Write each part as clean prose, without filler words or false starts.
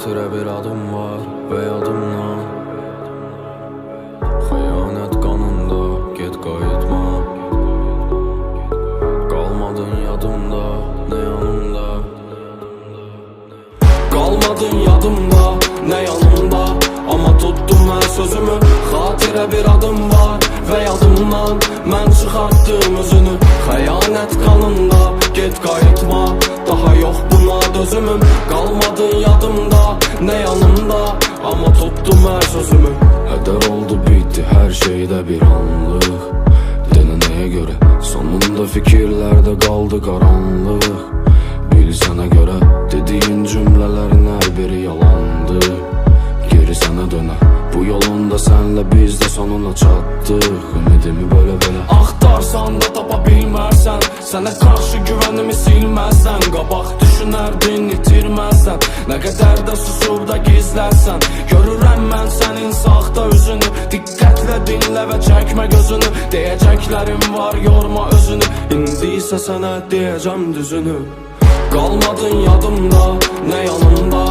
Xatirə bir adım var və yadımdan xəyanət qanında, get qayıtma. Qalmadın yadımda, nə yanımda. Qalmadın yadımda, nə yanımda. Amma tutdum mən sözümü. Xatirə bir adım var və yadımdan mən çıxartdım özünü. Xəyanət qanında, get qayıtma. Daha yox buna dözümüm. Qalmadın yadımda, nə yanımda. Amma tutdum hər sözümü. Hədər oldu bitti hər şeydə bir anlıq. Denə nəyə görə sonunda fikirlərdə qaldı qaranlıq. Bil sənə görə dediyin cümlələrin hər biri yalandı. Geri sənə dönə bu yolunda sənlə biz də sonuna çatdıq. Ümidimi belə axtarsan da tapa bilmərsən. Sənə qarşı güvənimi silməzsən. Qabaq düşünərdin itirməzsən. Nə qədər də susub da gizlərsən. Görürəm mən sənin saxta üzünü. Diqqətlə dinlə və çəkmə gözünü. Deyəcəklərim var yorma özünü. İndi isə sənə deyəcəm düzünü. Qalmadın yadımda, nə yanımda.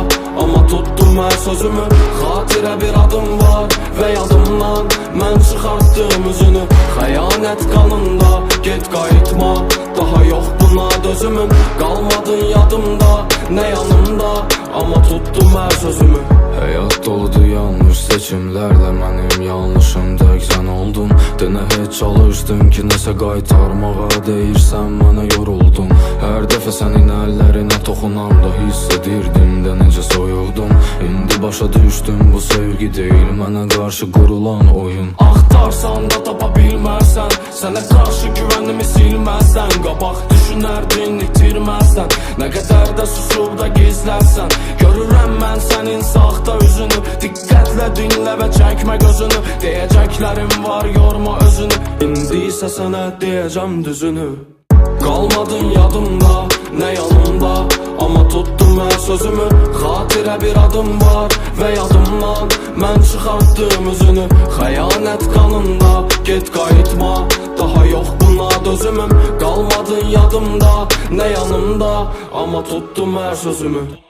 Amma tutdum hər sözümü. Xatirə bir adım var və yadımdan mən çıxartdım üzünü. Xəyanət qanında, get qayıtma. Daha yox buna dözümüm. Qalmadın yadımda, nə yanımda. Amma tutdum hər sözümü. Həyat doludur yanlış seçimlərlə. Mənim yanlışım tək sən oldun. Denə heç çalışdım ki nəsə qaytarmağa. Deyirsən mənə yoruldum. Hər dəfə sənin əllərinə toxunanda hiss edirdim də necə soyuqdum. İndi başa düşdüm bu sevgi deyil mənə qarşı qurulan oyun. Axtarsan da tapa bilmərsən. Sənə qarşı güvənimi silməzsən. Qabaq düşünərdin itirməzsən. Nə qədər də susub da gizlərsən. Görürəm mən sənin saxta üzünü. Diqqətlə dinlə və çəkmə gözünü. Deyəcəklərim var yorma özünü. İndi isə sənə deyəcəm düzünü. Qalmadın yadımda, nə yanımda. Amma tutdum hər sözümü. Xatirə bir adım var və yadımdan mən çıxartdım üzünü. Xəyanət qanında, get qayıtma. Daha yox buna dözümüm. Qalmadın yadımda, nə yanımda. Amma tutdum hər sözümü.